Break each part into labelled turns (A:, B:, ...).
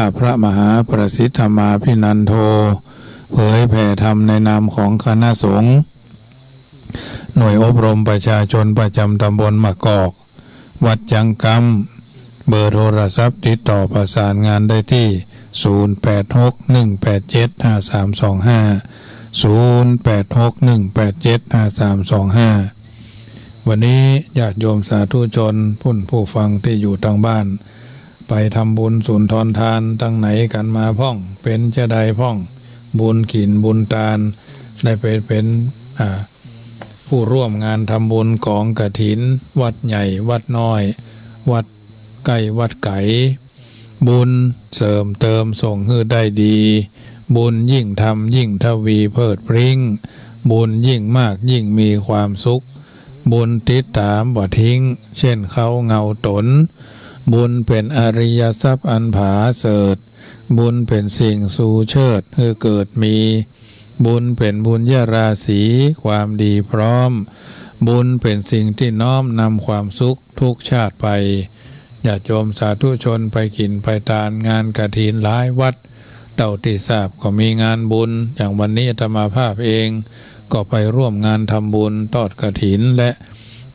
A: าพพระมหาประสิทธมาภินันโทเผยแผ่ธรรมในนามของคณะสงฆ์หน่วยอบรมประชาชนประจำตำบลมะกอกวัดจังกำเบอร์โทรศัพท์ติดต่อประสานงานได้ที่0861875325วันนี้ญาติโยมสาธุชนผู้ฟังที่อยู่ทางบ้านไปทำบุญสุนทรทานตั้งไหนกันมาพ่องเป็นจะได้พ่องบุญขินบุญตาลได้ไปเป็นผู้ร่วมงานทำบุญของกฐินวัดใหญ่วัดน้อยวัดใกล้วัดไก่บุญเสริมเติมส่งให้ได้ดีบุญยิ่งทำยิ่งทวีเพิดพริ้งบุญยิ่งมากยิ่งมีความสุขบุญติดตามบ่ทิ้งเช่นเขาเงาตนบุญเป็นอริยทรัพย์อันผาเสริฐบุญเป็นสิ่งสูเชิดให้เกิดมีบุญเป็นบุญญาราศีความดีพร้อมบุญเป็นสิ่งที่น้อมนำความสุขทุกชาติไปญาติโยมสาธุชนไปกินไปทานงานกฐินหลายวัดเต่าที่ทราบก็มีงานบุญอย่างวันนี้อาตมาภาพเองก็ไปร่วมงานทำบุญทอดกฐินและ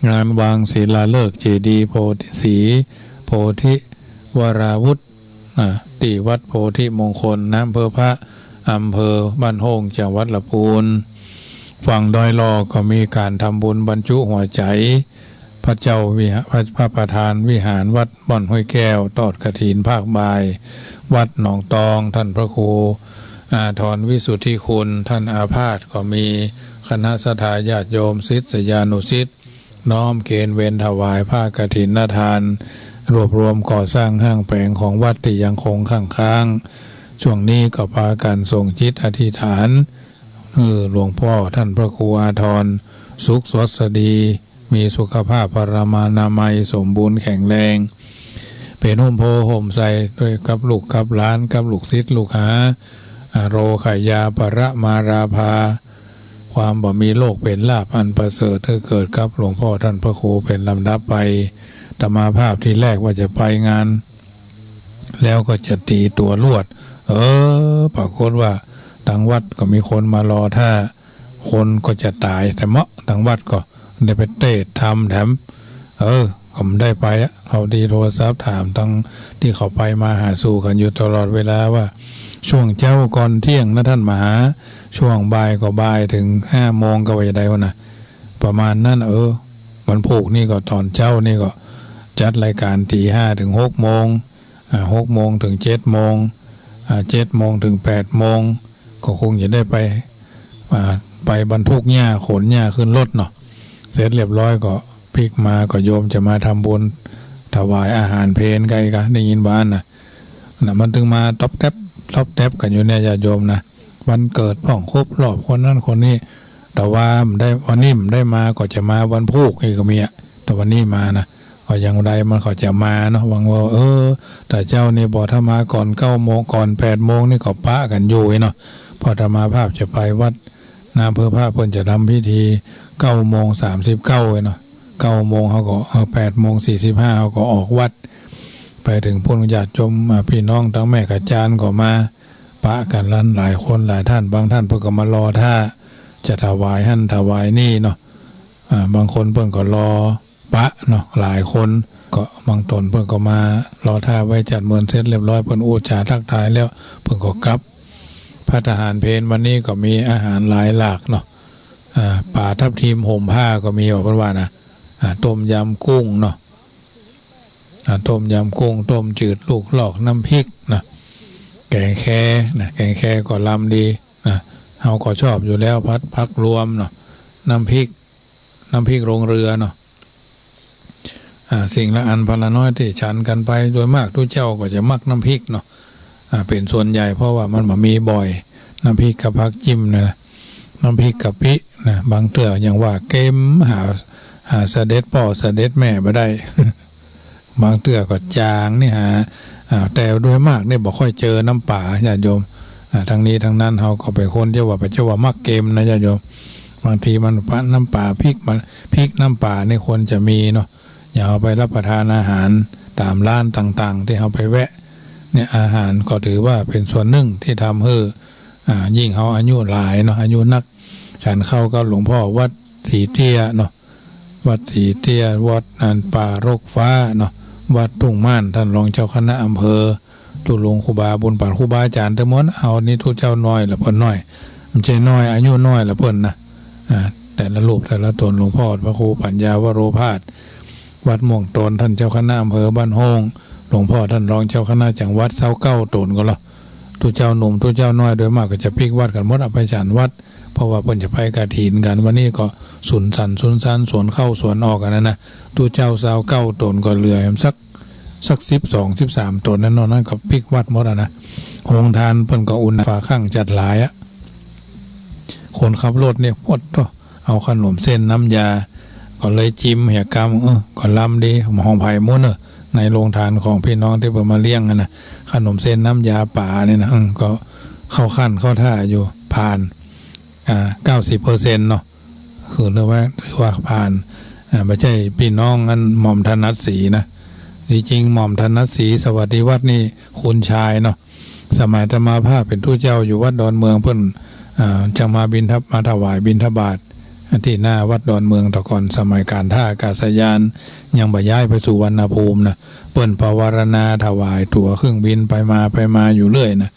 A: งานวางศิลาฤกษ์เจดีย์โพธิศรีโพธิวราวุธที่วัดโพธิมงคลน้ำพระอำเภอบ้านโฮงจังหวัดลำพูนฝั่งดอยลอก็มีการทำบุญบรรจุหัวใจพระเจ้าพระประธานวิหารวัดบ่อนห้วยแก้วทอดกฐินภาคบ่ายวัดหนองตองท่านพระครูอาทรวิสุทธิคุณท่านอาพาธก็มีคณะศรัทธาญาติโยมศิษยานุศิษย์น้อมเกณฑ์เวรถวายผ้ากฐินทานรวบรวมก่อสร้างห้างแปลงของวัดที่ยังคงค้างช่วงนี้ก็พากันส่งจิตอธิษฐานหลวงพ่อท่านพระครูอาทรสุขสดสดีมีสุขภาพปรมานามัยสมบูรณ์แข็งแรงเป็นห่มโพห่มใส่ด้วยกับลูกกับหลานกับลูกศิษย์ลูกหาโรขายาปรมาราภาความบ่มีโลกเป็นลาภอันประเสริฐที่เกิดกับหลวงพ่อท่านพระครูเป็นลำดับไปธรรมาภาพที่แรกว่าจะไปงานแล้วก็จะตีตัวลวดปรากฏว่าทางวัดก็มีคนมารอถ้าคนก็จะตายแต่เมาะทางวัดก็ได้ไปเตะทำแถมผมได้ไปเขาดีโทรศัพท์ถามทั้งที่เขาไปมาหาสู่กันอยู่ตลอดเวลาว่าช่วงเช้าก่อนเที่ยงนะท่านมาหาช่วงบ่ายก็บ่ายถึง5 โมงก็ว่าจะได้วะนะประมาณนั้นมันผูกนี่ก็ตอนเช้านี่ก็จัดรายการตี 5 ถึง 6 โมง6 โมงถึง 7 โมง7 โมงถึง 8 โมงก็คงจะได้ไปบรรทุกหญ้าขนหญ้าขึ้นรถเนาะเสร็จเรียบร้อยก็พลิกมาก็โยมจะมาทำบุญถวายอาหารเพลกันกันได้ยินบ้านนะมันถึงมาท็อปแท็บกันอยู่เนี่ยญาติโยมนะวันเกิดพ่องครบรอบคนนั้นคนนี้แต่ว่าได้วันนี้ได้มาก็จะมาวันพุธก็มีแต่วันนี้มานะก็ยังใดมันก็จะมาเนาะหวังว่าแต่เจ้านี่บอกถ้ามาก่อน9 โมงก่อน8 โมงนี่ก็ปะกันอยู่เนาะพอธรรมาภาพจะไปวัดน้ำเพื่อภาพเพิ่นจะทำพิธี9:39เนาะ9 โมงเขาก็8:45เขาก็ออกวัดไปถึงพุ่นญาติโยมพี่น้องทั้งแม่กับจานก็มาปะกันลั่นหลายคนหลายท่านบางท่านเพิ่นก็มารอท่าจะถวายถวายนี่เนาะบางคนเพิ่นก็รอปะเนาะหลายคนก็บางตนเพิ่นก็มารอท่าไว้จัดเมินเสร็จเรียบร้อยเพิ่นอูจาทักทายแล้วเพิ่นก็กลับพระทหารเพลวันนี้ก็มีอาหารหลายหลากเนาะป่าทับทิมห่มผ้าก็มีบอกว่านะต้มยำกุ้งเนาะต้มยำกุ้งต้มจืดลูกหลอกน้ำพริกนะแกงแค่นะแกงแค่ก็ลำดีนะเราก็ชอบอยู่แล้วพักรวมเนาะน้ำพริกโรงเรือเนาะสิ่งละอันพละน้อยที่ฉันกันไปโดยมากทุกเจ้าก็จะมักน้ำพริกเนาะเป็นส่วนใหญ่เพราะว่ามันมีบ่อยน้ำพริกกับผักจิ้มนะน้ำพริกกับพริกนะบางเตื้ออย่างว่าเกมหาเสด็จพ่อเสด็จแม่มาได้ บางเตื้อก็จางนี่แต่โดยมากเนี่ยบอกค่อยเจอน้ำป่าญาติโยมทางนี้ทางนั้นเขาก็ไปคนเจ้าว่ามักเกมนะญาติโยมบางทีมันน้ำป่าพริกน้ำป่านี่ควรจะมีเนาะอย่าเอาไปรับประทานอาหารตามร้านต่างๆที่เขาไปแวะ เนี่ยอาหารก็ถือว่าเป็นส่วนหนึ่งที่ทำให้ยิ่งเขาอายุหลายเนาะอายุนักฉันเข้าก็หลวงพ่อวัดสีเตี้ยเนาะวัดสีเตี้ยวัดป่ารกฟ้าเนาะวัดทุ่งม่านท่านรองเจ้าคณะอำเภอตุลงครูบาบุญปันครูบาอาจารย์ทั้งหมดเอานี่ทุเจ้าน้อยละเพิ่นน้อยมันใจน้อยอายุน้อยละเพิ่นนะแต่ละรูปแต่ละตนหลวงพ่อพระครูปัญญาวโรภาสวัดม่วงตนท่านเจ้าคณะอำเภอบ้านห้องหลวงพ่อท่านรองเจ้าคณะจังหวัดเสาเก้าตนก็ละทุเจ้าหนุ่มทุเจ้าน้อยโดยมากก็จะพลิกวัดกันหมดเอาไปฉันวัดเพราะว่าเพิ่นจะไปกฐินกันวันนี้ก็สุนสันสวนเข้าสวนออกกันนะทุเจ้าเสาเก้าตนก็เหลือสัก12-13ตนนั่นนั่นก็พลิกวัดหมดนะโรงทานเพิ่นก็อุ่นฝาข้างจัดหลายคนขับรถเนี่ยพดเอาขนมเส้นน้ำยาก็เลยจิ้มเหี่ยกรรมก็ล้ำดีหอมไผ่มุ้นในโรงทานของพี่น้องที่เพิ่นมาเลี้ยงกันนะขนมเส้นน้ำยาป่าเนี่ยนะก็เข้าขั้นเข้าท่าอยู่ผ่าน90%เนาะคือเรียกว่าถือว่าผ่านไม่ใช่พี่น้องอันหม่อมธนัสศรีนะจริงๆหม่อมธนัสศรีสวัสดิวัฒน์นี่คุณชายเนาะสมัยธรรมาภาพเป็นทูตเจ้าอยู่วัดดอนเมืองเพิ่นจะมามาถวายบิณฑบาตที่หน้าวัดดอนเมืองแต่ก่อนสมัยการท่าอากาศยานยังบ่ย้ายไปสู่วรรณภูมินะเปิ้นภาวนาถวายตั๋วเครื่องบินไปมาอยู่เรื่อยนะ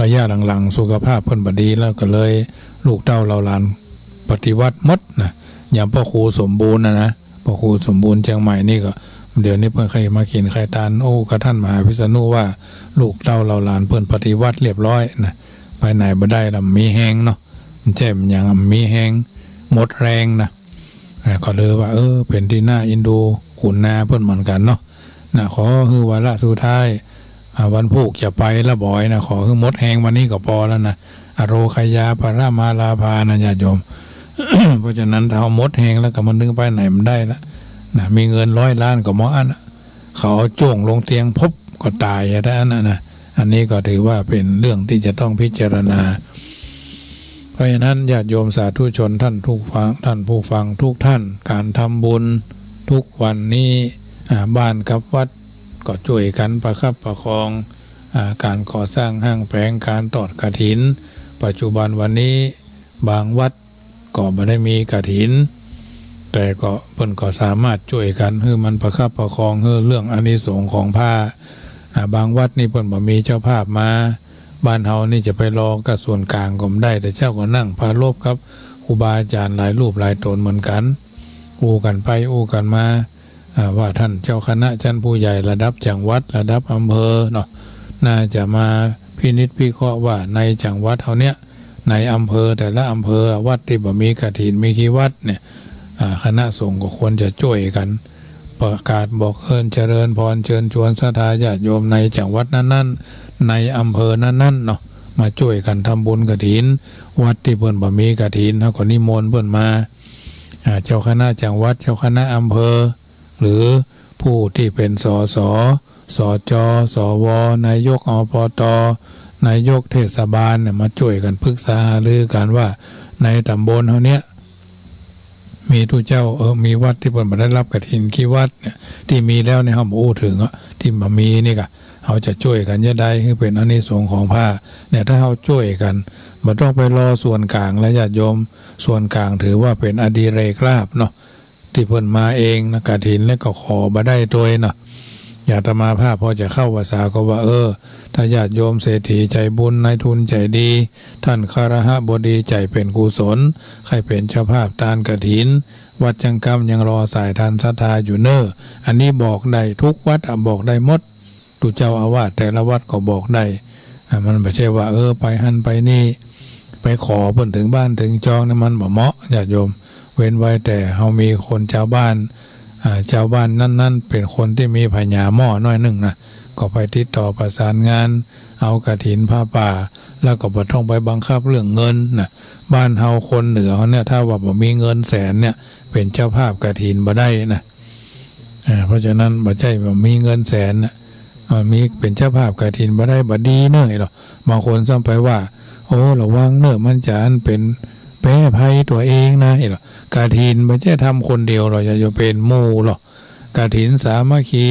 A: ระยะหลังๆสุขภาพเพิ่นบ่ดีแล้วก็เลยลูกเต้าเราหลานปฏิวัติหมดนะอย่างพ่อครูสมบูรณ์นะพ่อครูสมบูรณ์เชียงใหม่นี่ก็เดี๋ยวนี้เพิ่นเคยมากินไข่ตาลกระท่านมหาพิษณุว่าลูกเต้าเราหลานเพิ่นปฏิวัติเรียบร้อยนะไปไหนบ่ได้ละมีแห้งเนาะมันแจ่มอย่างมีแห้งหมดแรงนะก็เลยว่าเป็นที่น่าอินดูขุนนาเพิ่นเหมือนกันเนาะนะขอคือวาระสุดท้ายวันพุธจะไปละบ่อยนะขอคือหมดแห้งวันนี้ก็พอแล้วนะอโรคยาปรามาลาภานะญาติโยม เพราะฉะนั้นถ้าหมดแห้งแล้วก็มันนึงไปไหนมันได้ละนะมีเงิน100 ล้านก็หมออันเขาจ้วงลงเตียงพบก็ตายอย่างนั้นนะอันนี้ก็ถือว่าเป็นเรื่องที่จะต้องพิจารณาเพราะฉะนั้นญาติโยมสาธุชนท่านผู้ฟังทุกท่านการทำบุญทุกวันนี้บ้านกับวัดก็ช่วยกันประคับประคองการก่อสร้างห้างแผงการทอดกฐินปัจจุบันวันนี้บางวัดก็ไม่ได้มีกฐินแต่ก็เพิ่นก็สามารถช่วยกันให้มันประคับประคองให้เรื่องอานิสงส์ของผ้าบางวัดนี่เพิ่นบ่มีเจ้าภาพมาบ้านเฮานี่จะไปรอกับส่วนกลางก็ไม่ได้แต่เจ้าก็นั่งพาลบครับครูบาอาจารย์หลายรูปหลายตนเหมือนกันอู้กันไปอู้กันมาว่าท่านเจ้าคณะชั้นผู้ใหญ่ระดับจังหวัดระดับอำเภอเนาะน่าจะมาพินิจพิเคราะห์ว่าในจังหวัดเฮาเนี้ยในอำเภอแต่ละอำเภอวัดที่บ่มีกฐินมีกี่วัดเนี่ยคณะสงฆ์ก็ควรจะช่วยกันประกาศบอกเจริญพรเชิญชวนศรัทธาญาติโยมในจังหวัดนั้นๆในอำเภอนั้นๆเนาะมาช่วยกันทำบุญกฐินวัดที่เพิ่นบ่มีกฐินเฮาก็นิมนต์เพิ่นมาเจ้าคณะจังหวัดเจ้าคณะอำเภอหรือผู้ที่เป็นสสจสวนายกอบตนายกเทศบาลเนี่ยมาช่วยกันปรึกษาหารือกันว่าในตำบลเฮาเนี้ยมีทุเจ้ามีวัดที่เพิ่นบ่ได้รับกฐินกี่วัดเนี่ยที่มีแล้วเนี่ยเฮาบ่ถึงที่บ่มีนี่ก็เฮาจะช่วยกันจะได้คือเป็นอานิสงส์ของผ้าเนี่ยถ้าเฮาช่วยกันบ่ต้องไปรอส่วนกลางและญาติโยมส่วนกลางถือว่าเป็นอดิเรกลาภเนาะที่เพิ่นมาเองนะกฐินแล้วก็ขอบ่ได้โดยเนาะญาติมาภาพพอจะเข้าภาษาก็ว่าถ้าญาติโยมเศรษฐีใจบุญนายทุนใจดีท่านคฤหัสถ์บดีใจเป็นกุศลใครเป็นเจ้าภาพทานกฐินวัดจังกำยังรอสายทานศรัทธาอยู่อันนี้บอกได้ทุกวัดบอกได้หมดตุเจ้าอาวาสแต่ละวัดก็บอกได้มันไม่ใช่ว่าไปหั่นไปนี่ไปขอเพิ่นถึงบ้านถึงจองนี่มันบ่เหมาะญาติโยมเว้นไว้แต่เฮามีคนชาวบ้านนั้นเป็นคนที่มีปัญญาหม้อน้อยหนึ่งนะก็ไปติดต่อประสานงานเอากฐินผ้าป่าแล้วก็บ่ต้องไปบังคับเรื่องเงินนะบ้านเฮาคนเหนือเขาเนี่ยถ้าว่าบ่มีเงินแสนเนี่ยเป็นเจ้าภาพกฐินบ่ได้นะเพราะฉะนั้นบ่ใช่ว่ามีเงินแสนนะมีเป็นเจ้าภาพกฐินบ่ได้บ่ดีเน้อหรอกบางคนซ้ำไปว่าระวังเน้อมันจะเป็นแพ้ภัยตัวเองนะหรอกฐินไม่ใช่ทำคนเดียวหรอกจะเป็นหมู่หรอกกฐินสามัคคี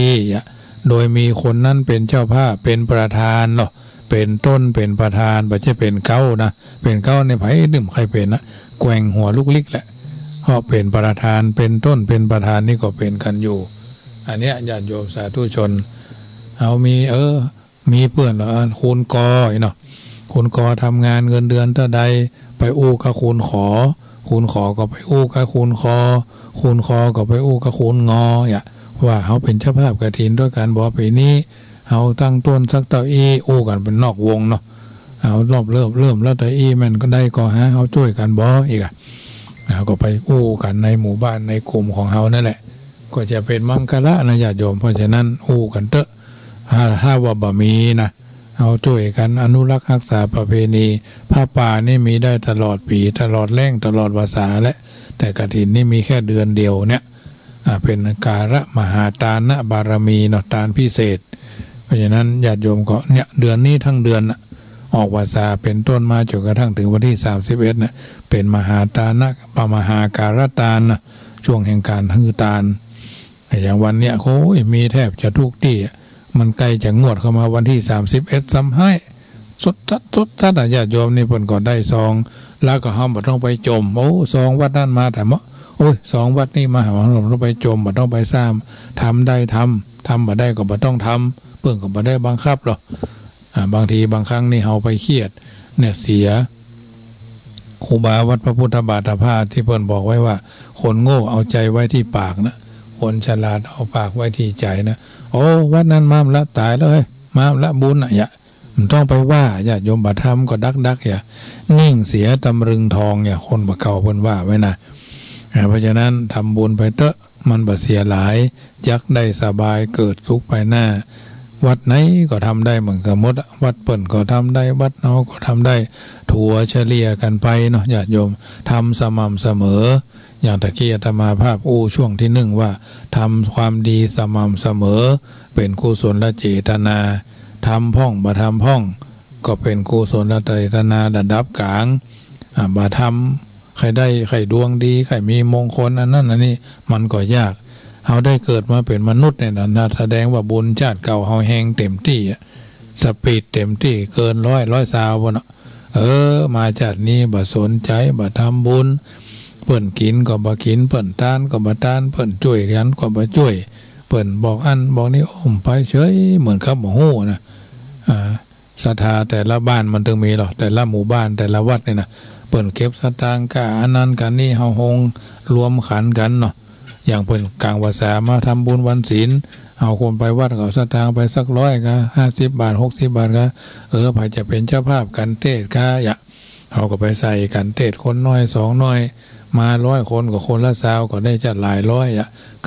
A: โดยมีคนนั้นเป็นเจ้าภาพเป็นประธานเนาะเป็นต้นเป็นประธานไม่ใช่เป็นเก้านะเป็นเก้าในไผ่ดื่มใครเป็นนะแกว่งหัวลูกลิกแหละเพราะเป็นประธานเป็นต้นเป็นประธานนี่ก็เป็นกันอยู่อันเนี้ยญาติโยมสาธุชนเอามีเพื่อนเหรอคูณกอเนาะคูณกอทำงานเงินเดือนเท่าใดไปอู้กับคูณขอก็ไปอู้กับคูณคอก็ไปอู้กับคูณงออย่าว่าเขาเป็นเจ้าภาพกฐินด้วยกันบอกปีนี้เขาตั้งต้นสักเต้าอี้อู้กันเป็นนอกวงเนาะเอารอบเริ่มแล้วแต่อี้มันก็ได้ก็เขาช่วยกันบออีกเขาก็ไปอู้กันในหมู่บ้านในกลุ่มของเขานั่นแหละก็จะเป็นมังคละนะญาติโยมเพราะฉะนั้นอู้กันเถอะถ้าว่าบะมีนะเอาช่วยกันอนุรักษ์รักษาประเพณีผ้าป่านี่มีได้ตลอดปีตลอดแรงตลอดวาสาและแต่กฐินนี่มีแค่เดือนเดียวเนี่ยเป็นการะมหาทานบารมีเนาะทานพิเศษเพราะฉะนั้นญาติโยมก็เนี่ยเดือนนี้ทั้งเดือนออกวาสาเป็นต้นมาจนกระทั่งถึงวันที่31นะเป็นมหาทานปมหาการะทานนะช่วงแห่งการฮือทานอย่างวันเนี้ยโอ้ยมีแทบจะทุกที่มันใกล้จะงวดเข้ามาวันที่31ซ้ำให้สุดทัดญาติโยมนี่เพิ่นก็ได้ซองแล้วก็ห้ามบ่ต้องไปจมซองวัดนั้นมาแต่สองวัดนี่มาหาเราต้องไปจมบ่ต้องไปซ้ำทำได้ทำบ่ได้ก็บ่ต้องทำเพิ่นก็บ่ได้บังคับหรอกบางทีบางครั้งนี่เฮาไปเครียดเนี่ยเสียครูบาวัดพระพุทธบาทภาที่เพิ่นบอกไว้ว่าคนโง่เอาใจไว้ที่ปากนะคนฉลาดเอาปากไว้ที่ใจนะวัดนั้นมามละตายแล้วเฮ้ยมามละบุญอย่ามันต้องไปว่าญาติโยมบ่ทำก็ดักอย่านิ่งเสียตำรึงทองอย่าคนบ่เก่าเพิ่นว่าไว้นะเพราะฉะนั้นทำบุญไปเถอะมันบ่เสียหลายยักได้สบายเกิดสุขไปหน้าวัดไหนก็ทำได้เหมือนกันหมดวัดเปิ่นก็ทำได้วัดเนาก็ทำได้ถั่วเฉลี่ยกันไปเนาะญาติโยมทำสม่ำเสมออย่างตะกี้อาตมาภาพช่วงที่1ว่าทำความดีสม่ำเสมอเป็นกุศลเจตนาทำพ่องบ่ทำพ่องก็เป็นกุศลเจตนาระดับกลางบ่ทำใครได้ใครดวงดีใครมีมงคลอันนั้นอันนี้มันก็ยากเขาได้เกิดมาเป็นมนุษย์เนี่ยนะแสดงว่าบุญชาติเก่าเขาแหงเต็มที่สปีดเต็มที่เกิน100 ซาวบ่เนาะมาชาตินี้บ่สนใจบ่ทำบุญเปิ่นกินก็บ่กินเปิ่นทานก็บ่ทานเปิ่นช่วยกันก็บ่ช่วยเปิ่นบอกอันบอกนี้ไปเฉยเหมือนครับบ่ฮู้นะศรัทธาแต่ละบ้านมันต้องมีหรอกแต่ละหมู่บ้านแต่ละวัดเนี่ยนะเปิ่นเก็บสตางค์กะอันนั้นกันนี่เฮาฮงรวมขันกันเนาะอย่างเปิ่นกลางวาสามาทำบุญวันศีลเอาคนไปวัดเขาสตางค์ไปสัก100ก็50 บาท60 บาทก็ไผจะเป็นเจ้าภาพกันเทศก็อย่าเขาก็ไปใส่กันเทศคนน้อย2น้อยมา100 คนก็คนละ20ก็ได้จะหลายร้อย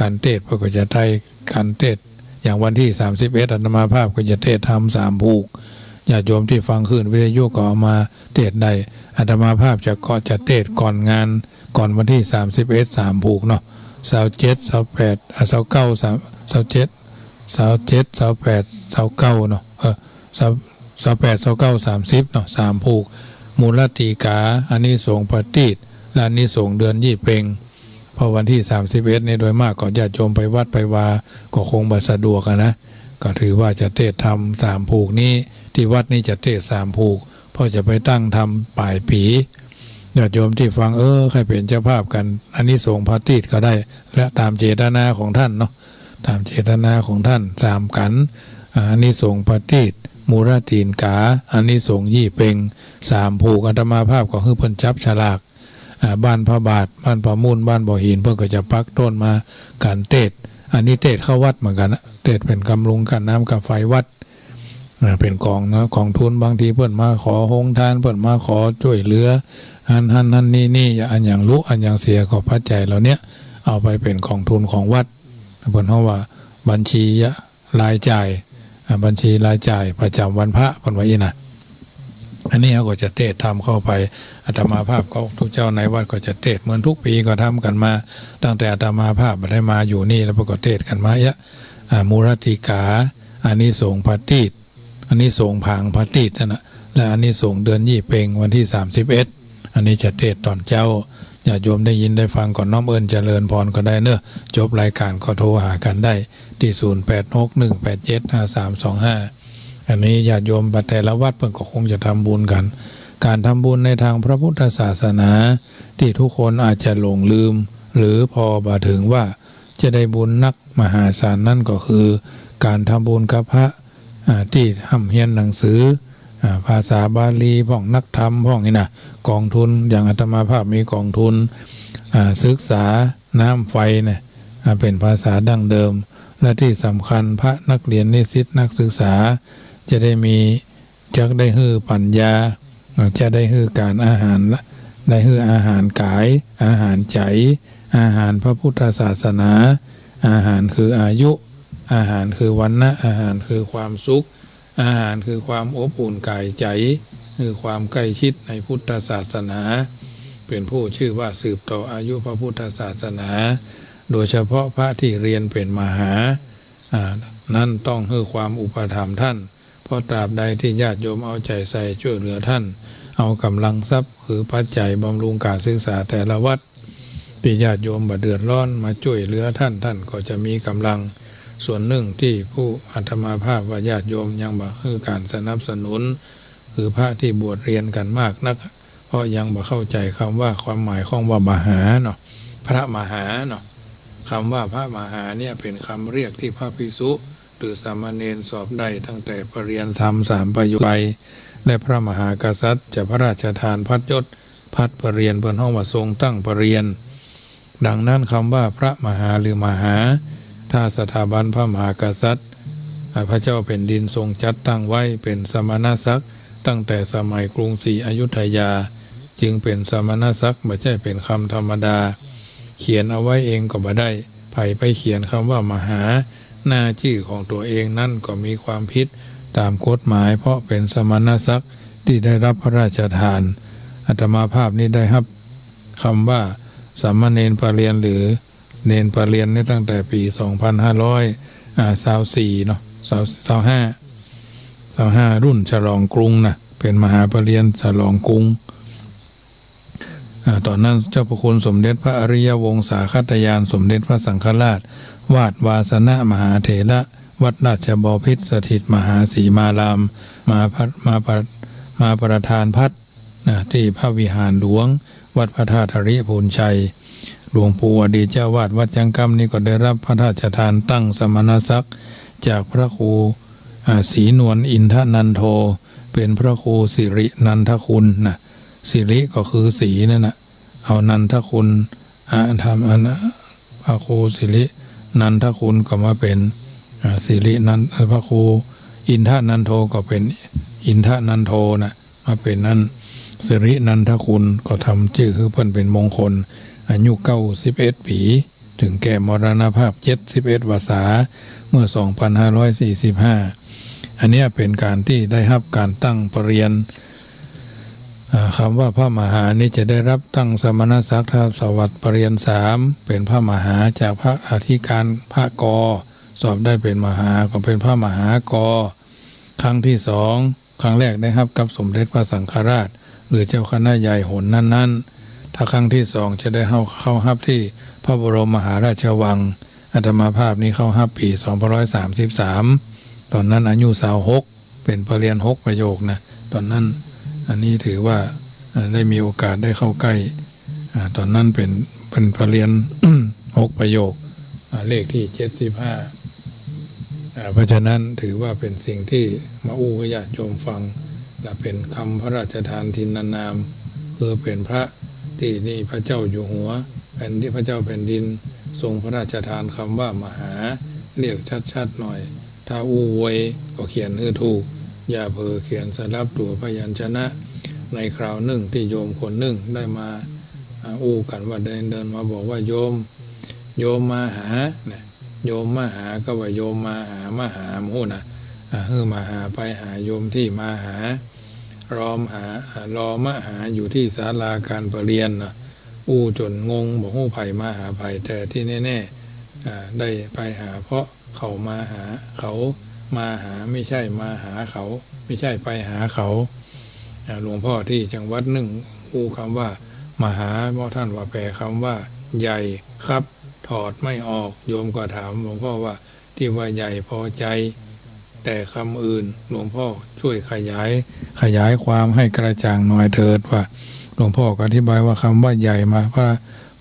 A: กันเทศเพื่อก็จะได้กันเทศอย่างวันที่31อาตมาภาพก็จะเทศทำ3ผูกญาติโยมที่ฟังขึ้นวิทยุก็เอามาเทศได้อาตมาภาพจะเทศก่อนงานก่อนวันที่31 3ผูกเนาะ27 28 29 27 28 29เนาะ28 29 30เนาะ3ผูกมูลติกาอันนี้สงฆ์ปฏิษฐ์และอันนี้สงฆ์เดือนยี่เพ็งพอวันที่31นี่โดยมากก็ญาติโยมไปวัดไปวาก็คงบ่สะดวกนะก็ถือว่าจะเทศทำ3ผูกนี้ที่วัดนี้จะเทศ3ผูกพอจะไปตั้งทำปลายปีญาติโยมที่ฟังใครเป็นเจ้าภาพกันอันนี้สงฆ์ปฏิษฐ์ก็ได้และตามเจตนาของท่านเนาะตามเจตนาของท่าน3กันอันนี้สงฆ์ปฏิษฐ์มูรตีนกาอันนี้สงฆ์ยี่เพ็ง3ผูกอาตมาภาพก็คือเพิ่นจับฉลากบ้านพระบาทบ้านพระมุ่นบ้านบ่อหินเพิ่นก็จะปักต้นมาการเทศอันนี้เทศเข้าวัดเหมือนกันเทศเป็นกำลุงกันน้ำกับไฟวัดเป็นกองนะของทุนบางทีเพิ่นมาขอหงทานเพิ่นมาขอช่วยเหลืออันนี่อันอย่างรู้อันอย่างเสียก็ปัจจัยเหล่านี้เอาไปเป็นกองทุนของวัดเพิ่นเฮาว่าบัญชีรายจ่ายบัญชีรายจ่ายประจำวันพระเพิ่นว่าอีน่ะอันนี้เขาก็จะเทศทำเข้าไปอาตมาภาพก็ทุกเจ้าในวัดก็จะเทศเหมือนทุกปีก็ทำกันมาตั้งแต่อาตมาภาพได้มาอยู่นี่แล้วก็เทศกันมามูรติกาอันนี้สงฆ์ปฏิษฐ์อันนี้สงฆ์ผางปฏิษฐ์นะและอันนี้สงฆ์เดือนยี่เพ็งวันที่31อันนี้จะเทศตอนเจ้า ญาติโยมได้ยินได้ฟังก่อนน้อมเอิญเจริญพรก็ได้เนอะจบรายการก็โทรหากันได้ที่0861875325อันนี้ญาติโยมแต่ละวัดเพิ่นก็คงจะทำบุญกันการทำบุญในทางพระพุทธศาสนาที่ทุกคนอาจจะหลงลืมหรือพอมาถึงว่าจะได้บุญนักมหาศาลนั่นก็คือการทำบุญกับพระที่ทำเรียนหนังสือภาษาบาลีพ่องนักธรรมพ่องนี่นะกองทุนอย่างอาตมาภาพมีกองทุนศึกษาน้ำไฟเนี่ยเป็นภาษาดั้งเดิมและที่สำคัญพระนักเรียนนิสิตนักศึกษาจะได้มีจะได้ฮื้อปัญญาจะได้ฮื้อการอาหารได้ฮื้ออาหารกายอาหารใจอาหารพระพุทธศาสนาอาหารคืออายุอาหารคือวรรณะอาหารคือความสุขอาหารคือความอบอุ่นกายใจคือความใกล้ชิดในพุทธศาสนาเป็นผู้ชื่อว่าสืบต่ออายุพระพุทธศาสนาโดยเฉพาะพระที่เรียนเป็นมหานั่นต้องให้ความอุปถัมภ์ท่านเพราะตราบใดที่ญาติโยมเอาใจใส่ช่วยเหลือท่านเอากำลังทรัพย์คือปัจจัยบำรุงการศึกษาแต่ละวัดที่ญาติโยมบ่เดือดร้อนมาช่วยเหลือท่านก็จะมีกำลังส่วนหนึ่งที่ผู้อาตมาภาพว่าญาติโยมยังบ่คือการสนับสนุนคือพระที่บวชเรียนกันมากนักเพราะยังบ่เข้าใจคำว่าความหมายของว่ามหาเนาะพระมหาเนาะคำว่าพระมหาเนี่ยเป็นคำเรียกที่พระภิกษุหรือสามเณรสอบได้ตั้งแต่ปรริญญาธรรม3ประโยคไปและพระมหากษัตริย์จะพระราชทานพัดยศพัดปรริญญาเพิ่นฮ้องว่าทรงตั้งปรริญญาดังนั้นคำว่าพระมหาหรือมหาถ้าสถาบันพระมหากษัตริย์พระเจ้าแผ่นดินทรงจัดตั้งไว้เป็นสมณศักดิ์ตั้งแต่สมัยกรุงศรีอยุธยาจึงเป็นสมณศักดิ์ไม่ใช่เป็นคำธรรมดาเขียนเอาไว้เองก็บ่ได้ไผไปเขียนคำว่ามหาหน้าชื่อของตัวเองนั่นก็มีความผิดตามกฎหมายเพราะเป็นสมณศักดิ์ที่ได้รับพระราชทานอาตมาภาพนี้ได้รับคำว่าสามเณรปรริญญาหรือเนนปรริญญานี่ตั้งแต่ปี2524เนาะ25รุ่นฉลองกรุงนะเป็นมหาปรริญญาฉลองกรุงตอนนั้นเจ้าพระคุณสมเด็จพระอริยวงศาคตยานสมเด็จพระสังฆราชวาดวาสนะมหาเถระวัดราชบพิตรสถิตมหาสีมารามมาประทานพัดที่พระวิหารหลวงวัดพระธาตุธริพูนชัยหลวงปู่อดีตเจ้าวาดวัดจังกำนี่ก็ได้รับพระราชทานตั้งสมณศักดิ์จากพระครูศรีนวลอินทนันโทเป็นพระครูสิรินันทคุณนะสิริก็คือสีนั่นนะเอานันทคุณทำพระครูสิรินันทคุณก็มาเป็นสิรินันพระครูอินทนันโทก็เป็นอินทนันโทนะมาเป็นนั่นสิรินันทคุณก็ทำชื่อคือเพิ่นเป็นมงคลอายุ91 ปีถึงแก่มรณภาพ71 วาษาเมื่อ2545อันนี้เป็นการที่ได้รับการตั้งปรริญญาคำว่าพระมหานี้จะได้รับตั้งสมณศักดิ์สวัสดิ์ปรริญญา3เป็นพระมหาจากพระอธิการพระกสอบได้เป็นมหาก็เป็นพระมหากครั้งที่2ครั้งแรกได้รับกับสมเด็จพระสังฆราชหรือเจ้าคณะใหญ่หนนั้นถ้าครั้งที่2จะได้เข้ารับที่พระบรมมหาราชวังอาตมาภาพนี้เข้ารับปี2533ตอนนั้นอายุ26เป็นปรริญญา6ประโยคนะตอนนั้นอันนี้ถือว่าได้มีโอกาสได้เข้าใกล้ตอนนั้นเป็นปรริญญา6ประโยคเลขที่75เพราะฉะนั้นถือว่าเป็นสิ่งที่มาอู้ให้ญาติโยมฟังและเป็นคำพระราชทานทินนามคือเป็นพระที่นี่พระเจ้าอยู่หัวแผ่นที่พระเจ้าแผ่นดินทรงพระราชทานคำว่ามหาเรียกชัดๆหน่อยถ้าอู้ไว้ก็เขียนให้ถูกอย่าเผลอเขียนสลับตัวพยัญชนะในคราวหนึ่งที่โยมคนหนึ่งได้มาอู้กันว่าเดินมาบอกว่าโยมมาหาเนี่ยโยมมาหาก็ว่าโยมมาหามหูนะมาหาไปหาโยมที่มาหารอมาหาอยู่ที่ศาลาการประเรียนนะอู้จนงงบอกหู้ไผ่มาหาไผ่แต่ที่แน่ๆได้ไปหาเพราะเขามาหาเขามาหาไม่ใช่มาหาเขาไม่ใช่ไปหาเขาหลวงพ่อที่จังหวัดหนึ่งอู้คำว่า มหาเพราะท่านว่าแปลคำว่าใหญ่ครับถอดไม่ออกโยมก็ถามหลวงพ่อว่าที่ว่าใหญ่พอใจแต่คำอื่นหลวงพ่อช่วยขยายความให้กระจ่างหน่อยเถิดว่าหลวงพ่อก็อธิบายว่าคำว่าใหญ่มาเพ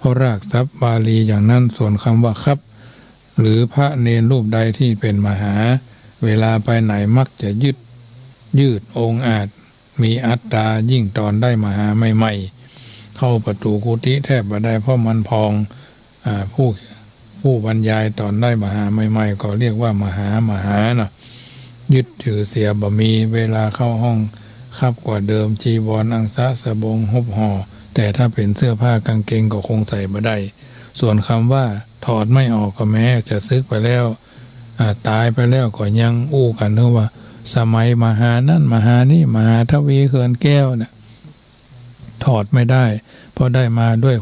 A: ราะรากศัพท์บาลีอย่างนั้นส่วนคำว่าครับหรือพระเนรรูปใดที่เป็นมหาเวลาไปไหนมักจะยืดองค์อาจมีอัตตายิ่งตอนได้มหาใหม่ๆเข้าประตูกุฏิแทบไม่ได้เพราะมันพองผู้บรรยายตอนได้มหาใหม่ๆก็เรียกว่ามหาเนาะยึดถือเสียบะมีเวลาเข้าห้องคับกว่าเดิมจีวรอังสะสบงหุบห่อแต่ถ้าเป็นเสื้อผ้ากางเกงก็คงใส่ไม่ได้ส่วนคำว่าถอดไม่ออกก็แม้จะซึกไปแล้วตายไปแล้วก็ยังอู้กันเรื่องว่าสมัยมหานั่นมหานี่มหาทวีเขื่อนแก้วเนี่ยถอดไม่ได้เพราะได้มาด้ว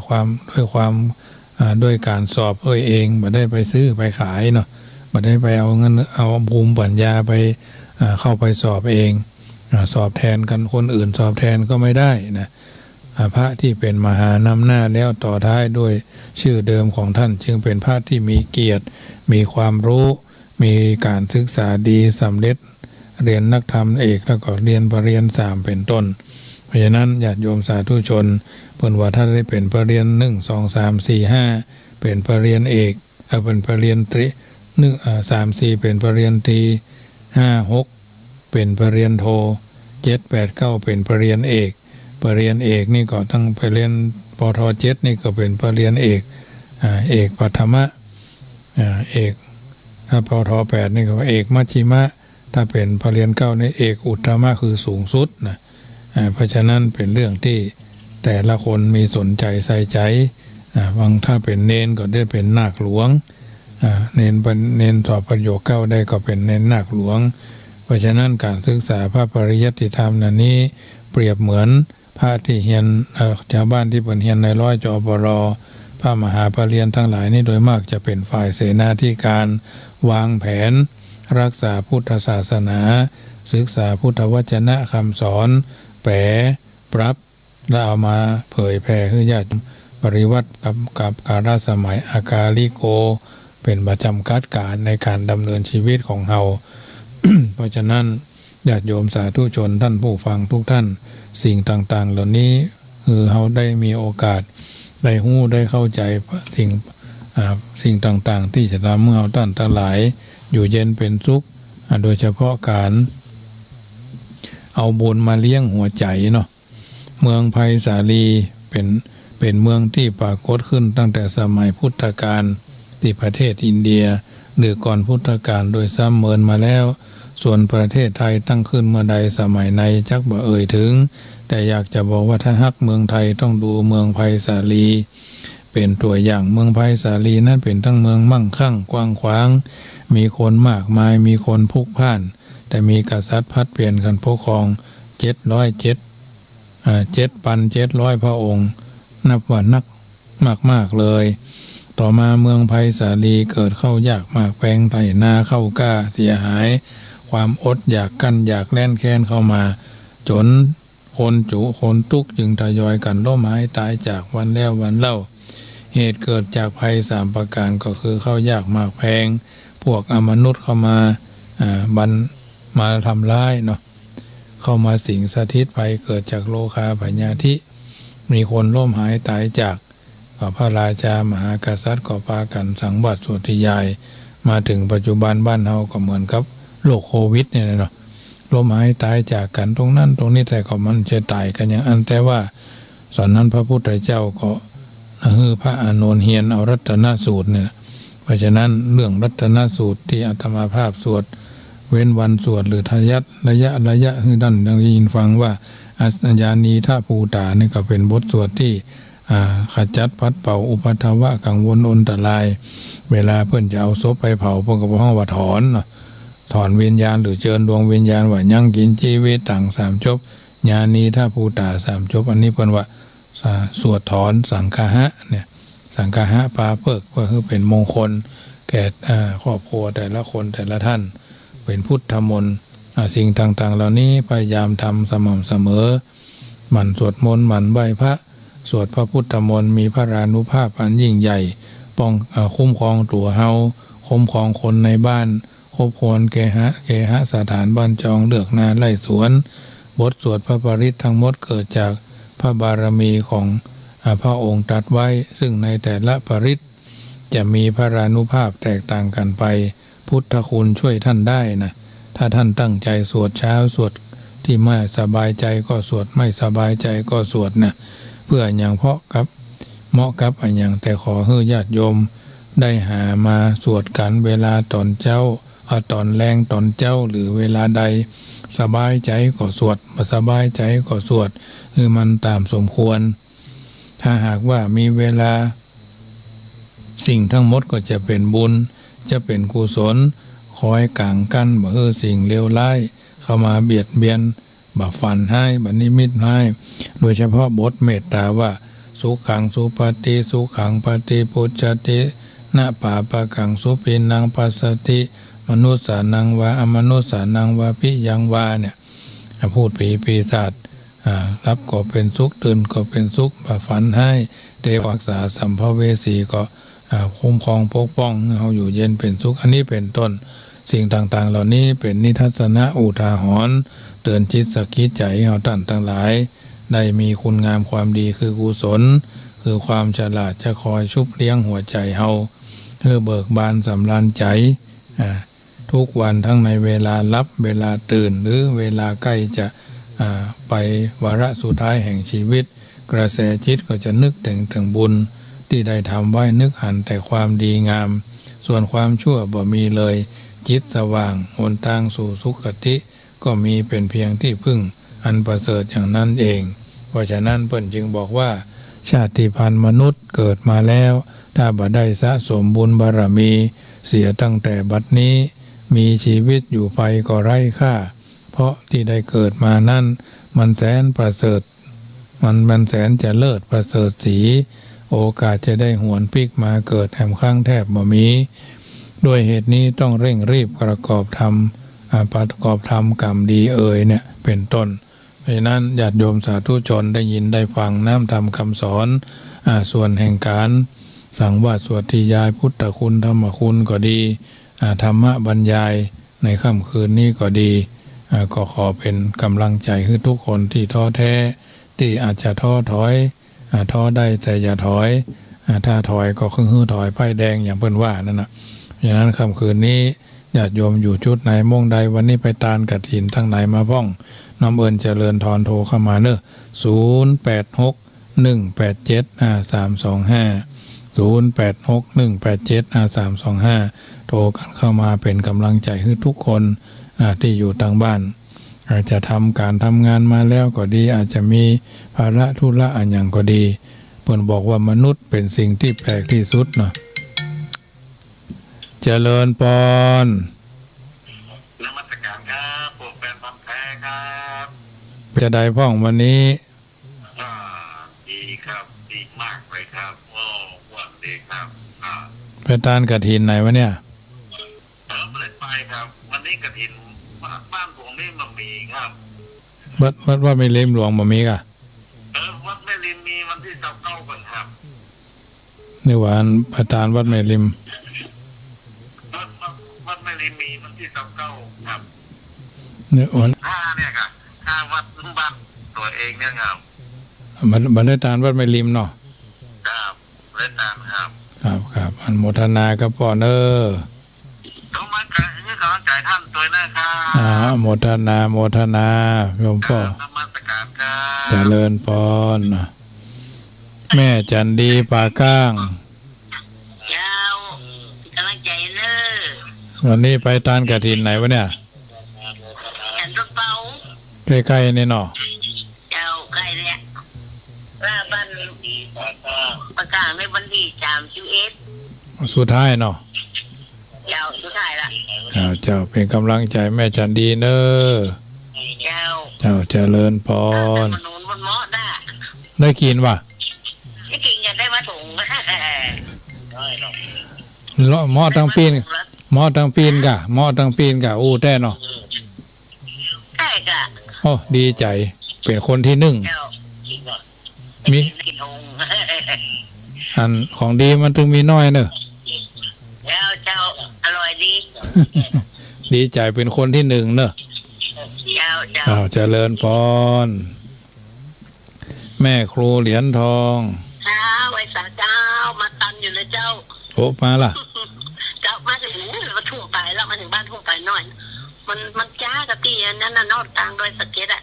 A: ยการสอบเองไม่ได้ไปซื้อไปขายเนาะไม่ได้ไปเอาเงินเอาภูมิปัญญาไปเข้าไปสอบเองสอบแทนกันคนอื่นสอบแทนก็ไม่ได้นะพระที่เป็นมหานำหน้าแล้วต่อท้ายด้วยชื่อเดิมของท่านจึงเป็นพระที่มีเกียรติมีความรู้มีการศึกษาดีสำเร็จเรียนนักธรรมเอกแล้วก็เรียนปรริญญา3เป็นต้นเพราะฉะนั้นญาติโยมสาธุชนเพิ่นว่าถ้าได้เป็นปรริญญา1 2 3 4 5เป็นปรริญญาเอกเป็นปรริญญาตรี3 4เป็นปรริญญาตรี5 6เป็นปรริญญาโท7 8 9เป็นปรริญญาเอกปรริญญาเอกนี่ก็ตั้งไปเรียนปท7นี่ก็เป็นปรริญญาเอกเอกปัทมะเอกถ้าปท8นี่ก็เอกมัชชิมะถ้าเป็นปรริญญา9นี่เอกอุตตมะคือสูงสุดนะเพราะฉะนั้นเป็นเรื่องที่แต่ละคนมีสนใจใส่ใจบางถ้าเป็นเนนก็ได้เป็นนาคหลวงเนนสอบประโยค9ได้ก็เป็นเนนนาคหลวงเพราะฉะนั้นการศึกษาพระปริยัติธรรมนี้เปรียบเหมือนพระที่เฮียนชาวบ้านที่เป็นเฮียนในร้อยจปรพระมหาปรริญญาทั้งหลายนี่โดยมากจะเป็นฝ่ายเสนาธิการวางแผนรักษาพุทธศาสนาศึกษาพุทธวจนะคำสอนแปลปรับและเอามาเผยแผ่ให้ญาติปริวัติกับกาลสมัยอากาลิโกเป็นประจำการในการดำเนินชีวิตของเรา เพราะฉะนั้นญาติโยมสาธุชนท่านผู้ฟังทุกท่านสิ่งต่างๆเหล่านี้คือเราได้มีโอกาสได้หู้ได้เข้าใจสิ่งต่างๆที่จะทำเมื่อเราท่านทั้งหลายอยู่เย็นเป็นสุขโดยเฉพาะการเอาบุญมาเลี้ยงหัวใจเนาะเมืองไผ่สาลีเป็นเมืองที่ปรากฏขึ้นตั้งแต่สมัยพุทธกาลที่ประเทศอินเดียหรือก่อนพุทธกาลโดยซ้ำเมินมาแล้วส่วนประเทศไทยตั้งขึ้นเมื่อใดสมัยในจักบ่เอ่ยถึงแต่อยากจะบอกว่าถ้าฮักเมืองไทยต้องดูเมืองไผ่สาลีเป็นตัวอย่างเมืองไผ่สาลีนั้นเป็นทั้งเมืองมั่งคั่งกว้างขวางมีคนมากมายมีคนพลุกพล่านแต่มีกษัตริย์พัดเปลี่ยนกันปกครอง700 พระองค์นับว่านักมากเลยต่อมาเมืองไผ่สาลีเกิดเข้ายากมากแปลงไถนาเข้ากล้าเสียหายความอดอยากกั้นอยากแล่นแค้นเข้ามาจนคนตุกจึงทยอยกันล้มหายตายจากวันแล้ววันเล่าเหตุเกิดจากภัย3ประการก็คือเข้ายากมากแพงพวกอมนุษย์เข้ามามาทำร้ายเนาะเข้ามาสิงสถิตภัยเกิดจากโลคาพญาธิมีคนล้มหายตายจากพระราชามหากษัตริย์ก็พากันสังวาสสวดทยายมาถึงปัจจุบันบ้านเฮาก็เหมือนกับโรคโควิดเนี่ยเนาะล้มหายตายจากกันตรงนั้นตรงนี้แต่ก็มันจะตายกันอย่างอันแต่ว่าสอนนั้นพระพุทธเจ้าก็พระอานนท์เฮียนเอารัตนสูตรเนี่ยเพราะฉะนั้นเรื่องรัตนสูตรที่อาตมาภาพสวดเว้นวันสวดหรือทยัตระยะคือท่านได้ยินฟังว่าอัสญานีท่าภูตานี่ก็เป็นบทสวดที่ขจัดปัดเป่าอุปัฏฐวะกังวลอนตรายเวลาเพื่อนจะเอาศพไปเผาเพื่อนก็บอกว่าถอนวิญญาณหรือเชิญดวงวิญญาณว่ายังกินชีวิตต่าง3 จบญาณีท่าภูตา3 จบอันนี้เพื่อนว่าสวดถอนสังฆะเนี่ยสังฆะปาเพิกก็คือเป็นมงคลแก่ครอบครัวแต่ละคนแต่ละท่านเป็นพุทธมนต์สิ่งต่างๆเหล่านี้พยายามทำสม่ำเสมอหมั่นสวดมนต์หมั่นไหว้พระ สวดพระพุทธมนต์มีพระรานุภาพอันยิ่งใหญ่ป้องคุ้มครองตัวเฮาคุ้มครองคนในบ้านคบควรเกหะสถานบ้านจองเลือกนาไร่สวนบทสวดพระปริตรทั้งหมดเกิดจากพระบารมีของพระองค์ตรัสไว้ซึ่งในแต่ละปริตรจะมีพระรานุภาพแตกต่างกันไปพุทธคุณช่วยท่านได้นะถ้าท่านตั้งใจสวดเช้าสวดที่ไม่สบายใจก็สวดไม่สบายใจก็สวดนะเพื่ออย่างเหมาะกับอันอย่างแต่ขอให้ญาติโยมได้หามาสวดกันเวลาตอนเจ้าตอนแรงตอนเจ้าหรือเวลาใดสบายใจก็สวดไม่สบายใจก็สวดคือมันตามสมควรถ้าหากว่ามีเวลาสิ่งทั้งหมดก็จะเป็นบุญจะเป็นกุศลคอยกางกั้นบ่ให้สิ่งเลวร้ายเข้ามาเบียดเบียนบ่ฝันให้บ่นิมิตให้โดยเฉพาะบทเมตตาว่าสุขังสุปฏิสุขังปฏิปุจจตินะปาปะกังสุปินังปัสสติมนุสสานังวาอมนุสสานังวาพิยังวาเนี่ยพูดผีปีศาจรับก็เป็นสุขตื่นก็เป็นสุขบ่ฝันให้เทวรักษาสัมภเวสีก็คุ้มครองปกป้องเขาอยู่เย็นเป็นสุขอันนี้เป็นต้นสิ่งต่างๆเหล่านี้เป็นนิทัศนะอุทาหรณ์เตือนจิตสกิดใจเขาท่านทั้งหลายได้มีคุณงามความดีคือกุศลคือความฉลาดจะคอยชุบเลี้ยงหัวใจเฮาเพื่อเบิกบานสำราญใจทุกวันทั้งในเวลารับเวลาตื่นหรือเวลาใกล้จะไปวาระสุดท้ายแห่งชีวิตกระแสจิตก็จะนึกถึงบุญที่ได้ทำไว้นึกหันแต่ความดีงามส่วนความชั่วบ่มีเลยจิตสว่างหนทางสู่สุคติก็มีเป็นเพียงที่พึ่งอันประเสริฐอย่างนั้นเองเพราะฉะนั้นเพิ่นจึงบอกว่าชาติพันธุ์มนุษย์เกิดมาแล้วถ้าบ่ได้สะสมบุญบารมีเสียตั้งแต่บัดนี้มีชีวิตอยู่ไปก็ไร้ค่าเพราะที่ได้เกิดมานั้นมันแสนประเสริฐมันแสนจะเลิศประเสริฐสีโอกาสจะได้หวนพลิกมาเกิดแห่งข้างแทบบ่มีด้วยเหตุนี้ต้องเร่งรีบประกอบธรรมกรรมดีเนี่ยเป็นต้นเพราะฉะนั้นญาติโยมสาธุชนได้ยินได้ฟังน้ำธรรมคำสอนส่วนแห่งการสังวาสสวดที่ยายพุทธคุณธรรมคุณก็ดีธรรมบรรยายในค่ำคืนนี้ก็ดีก็ขอเป็นกำลังใจให้ทุกคนที่ท้อแท้ที่อาจจะท้อถอยท้อได้แต่อย่าถอยถ้าถอยก็คือถอยป้ายแดงอย่างเพิ่นว่านั่นนะเพราะฉะนั้นค่ำคืนนี้ญาติโยมอยู่ชุดไหนม่งใดวันนี้ไปตานกฐินทั้งไหนมาพ้องน้ำเอิญเจริญทรโทรเข้ามาเนอะ0861875325 0861875325โทรกันเข้ามาเป็นกำลังใจให้ทุกคนที่อยู่ทางบ้านอาจจะทำการทำงานมาแล้วก็ดีอาจจะมีภาระธุระอันอย่างก็ดีเพิ่นบอกว่ามนุษย์เป็นสิ่งที่แปลกที่สุดเนาะเจริญพร
B: นมัสการครับพวกแฟนพันธุ์แท้ครับ
A: จะได้พ้องวันนี้
B: ดีครับดีมากเลยครับโอ้วันดีครับ
A: ไปตานกฐินไหนวะเนี่ย
B: ไม่ได้ไปครับวันนี้กฐินบ้านผมนี่มันมีครับ
A: วัดไม่ริมหลวงมันมีกะ
B: วัดแม่ริมมีวันที่29ก่อนครับ
A: นี่หวานประธานวัดแม่ริม
B: วัดแม่ริมมีวันที่29ครับ
A: เนี่ยวัน
B: เนี่ยครับค่าวัดบ้านตัวเองเนี่ยครับ
A: มันได้ตานวัดแม่ริมเนาะ
B: ครับได้ตานครับ
A: ครับอันโมทนากับพ่อเนอ
B: ต้องมาจ่ายนี่ขอจ่ายท่านตัวนะครับ
A: โมทนาโยมพ่อน
B: มัสการครับ
A: เจริญพรแม่จันดีปาก้าง
C: ยาวกำลังใจเนอ
A: วันนี้ไปตานกฐินไหนวะเนี่ย
C: ฉันรถเบา
A: ใกล้ๆนี่เนาะ
C: เจ้าใกล้เนี่ยว่าบ้านดีประกาศในวันที่31
A: สุดท้ายเนาะ
C: เจ้าสุดท้ายละ
A: เจ้าเป็นกำลังใจแม่จันดีเนอ
C: เจ้า
A: เจริญพร
C: มนุนบนหม้อ
A: ได้กินป่ะ
C: ได้กินจะได้มาถุง
A: หม้อตั้งปีนกะหม้อตั้งปีนกะอู้แท้เนาะ
C: ใช่กะ
A: โอ้ดีใจเป็นคนที่1 มี
C: กินหง
A: อันของดีมันถึงมีน้อยเนอะ
C: แล้วเจ้าอร่อยดี
A: ดีใจเป็นคนที่หนึ่งเนอะ
C: เจ้าเจ้า
A: อ้าวเจริญพรแม่ครูเหรียญทอง
C: ไว้สาเจ้ามาตันอยู่เลยเจ้า
A: โอ้มาล่ะ
C: เจ้ามาถึงมาทุ่งไปแล้วมาถึงบ้านทุ่งไปหน่อย มันจ้ากะตีนั่นน่ะนอกตางโดยสเก็ตอะ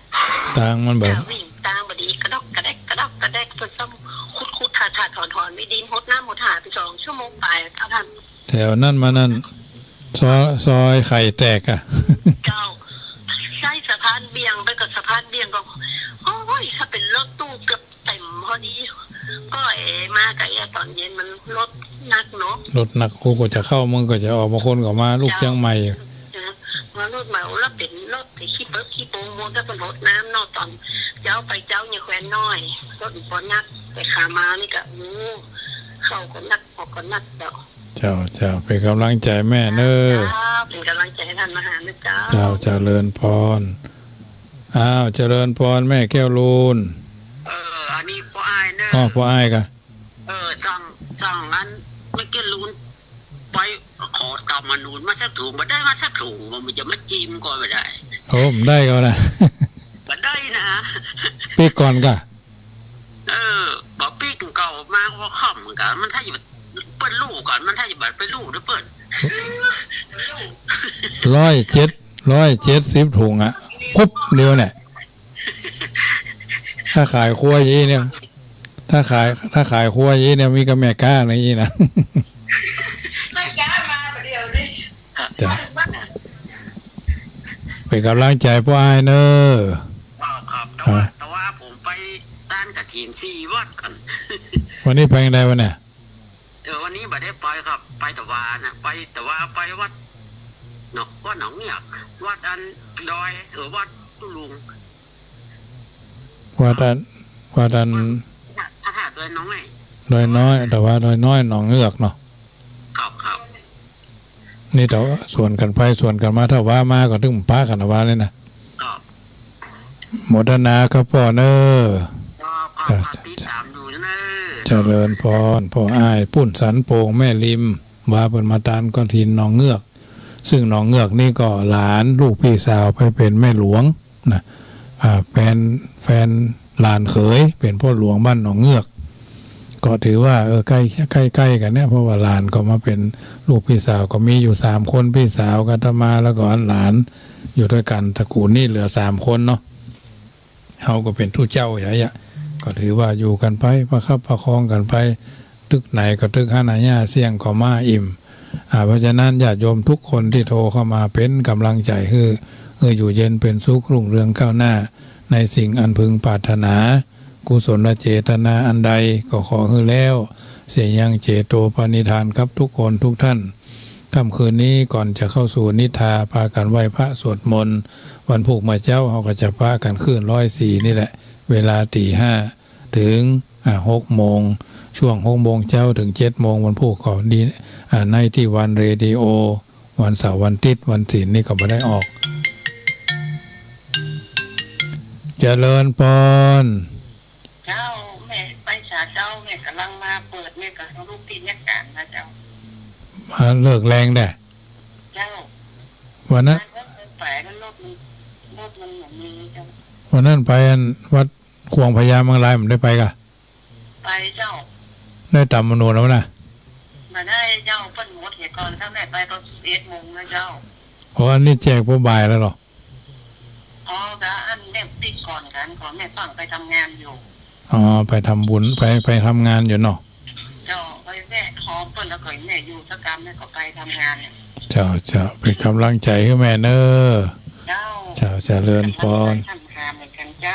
A: ทางมันแบบ
C: วิ่งตางบดีกระดกกระแดกกระดกกระแดกจนซ้ำคุดถาถอนไม่ดินหดน้ำหดหาไป2 ชั่วโมงไปเจ้าท่าน
A: แถวนั่นมานั่นซอยไข่แตกอ่ะ
C: เจ้าใช่สะพานเบี่ยงไปกับสะพานเบี่ยงก็โอ้ยถ้าเป็นรถตู้เกือบเต็มพอดีก็มากับตอนเย็นมันรถนักเนาะ
A: รถหนักกูก็จะเข้ามึงก็จะออกมาคนก็มาลูกเชียงใหม่
C: มารถเหมาแล้วเป็นรถไปขี้เปิ้ลขี้โป่งมถ้าเป็นรถน้ำนอกตอนเจ้าไปเจ้าเนี่ยแควนน้อยรถอีกปอนักแต่ขามานี่ก็เข้าก็นักออกก็นักเจ้า
A: เป็นกำลังใจแม่เนอ
C: เป็นกำลังใจให้ท่านมหานะเจ้า
A: เจริญพรอ้าวเจริญพรแม่แก้วลูน
C: อันนี้พ่ออายเนอะ
A: พ่ออ้ายกะ
C: สั่งนั้นไม่เกินลุ้นไปขอตามมานูนมาสักถุงมาได้มาสักถุงมันจะมาจิ้มก็ไม่ได้
A: โอ้ผมได้ก็นะ
C: มาได้นะ
A: ปีก่อนกะ
C: บอกปีกเก่ามาว่าค่ำกันมันถ้าจะเปิ้ลลูกก่อนมันถ้าจะบัดไปลูกด้วยเปิ้ล
A: 170ถุงอ่ะปุ๊บเดียวเนี่ยถ้าขายครัวยี่เนี่ยถ้าขายครัวยี่เนี่ยมีกระแม่ก้าในยี่นะ
C: ไม่กล้ามาเดียวนี่
A: จ้ะเป็นกำลังใจพ่ออ้ายเนอ
C: ครับแต่ว่าผมไปต้านกระถิน4 วัดกัน
A: วันนี้ไปยังไงวะเนี่ย
C: วันนี้ไม่ได้ไปครับไปแต่ว่านะไปแต่ว่าไปวัดวัดหนองเงียกวัดอันดอยวัดตุลุง
A: ว่าดัน
C: พระธาตุดอยน้องไง
A: ดอยน้อยแต่ว่าดอยน้อยหนองเงือกเนาะ
C: ครับ
A: นี่แต่ว่าส่วนกันไปส่วนกันมาถ้าว่ามาก็ถึงป้ากันว่าเลยนะโมทนาครับพ่อเนอ
C: ติดตามดูนะ
A: เจริญพรพ่ออ้ายปุ้นสันโป่งแม่ริมว่าเปิดมาตานก้อนทินหนองเงือกซึ่งหนองเงือกนี่ก็หลานลูกพี่สาวไปเป็นแม่หลวงนะแฟนหลานเขยเป็นพ่อหลวงบ้านหนองเงือกก็ถือว่าใกล้กันเนี่ยเพราะว่าหลานก็มาเป็นลูกพี่สาวก็มีอยู่3 คนพี่สาวกัตมาแล้วก็หลานอยู่ด้วยกันตระกูลนี่เหลือ3 คนเนาะเฮาก็เป็นทูตเจ้าใหญ่อะก็ถือว่าอยู่กันไปประคับประคองกันไปตึกไหนก็ตึกห้านาย่าเสี่ยงก็มาอิ่มเพราะฉะนั้นญาติโยมทุกคนที่โทรเข้ามาเป็นกำลังใจให้อยู่เย็นเป็นสุขรุ่งเรืองก้าวหน้าในสิ่งอันพึงปรารถนากุศลเจตนาอันใดก็ขอให้แล้วเสียยังเจโตปณิธานครับทุกคนทุกท่านค่ำคืนนี้ก่อนจะเข้าสู่นิทาพากันไหว้พระสวดมนต์วันผูกมาเจ้าเขาก็จะพากันขึ้น104นี่แหละเวลาตี 5ถึง6 โมงช่วง6 โมงเจ้าถึง7 โมงวันผูกก็ดีในที่วันเรดิโอวันเสาร์วันอาทิตย์วันศีลนี่ก็ไม่ได้ออกเจริญพร
C: เจ้าแม่ไปสาเจ้าแม่กำลังมาเปิดแม่กับลูกตีนยากาศนะเจ้า
A: มาเลิกแรงได้
C: เจ้า
A: วันนั้น
C: ไปแล้วรถมันเหมือนมีเจ้า
A: วันนั้นไปวัดควงพญามังรายมันได้ไปกะ
C: ไปเจ้า
A: ได้ตามมโนแล้วนะ
C: มาได้เจ้าเพิ่นหมดเหตุก่อนถ้าแม่ไปตอน11 โมงนะเจ้า
A: อันนี้แจกพวกบ่ายแล้วหรอ
C: ก็อันแม่ติดก่อนกันขอแม่ฟังไปทำงานอยู่
A: ไปทำบุญไปทำงานอยู่เนาะ
C: เจ้าไปแม่ขอเพิ่นแล้วก็แม่อยู่สักกรรมแม่ก็ไปทำงานเนี่ย
A: เจ้าเป็นกำลังใจให้แม่เนอเจ้าเจริญพร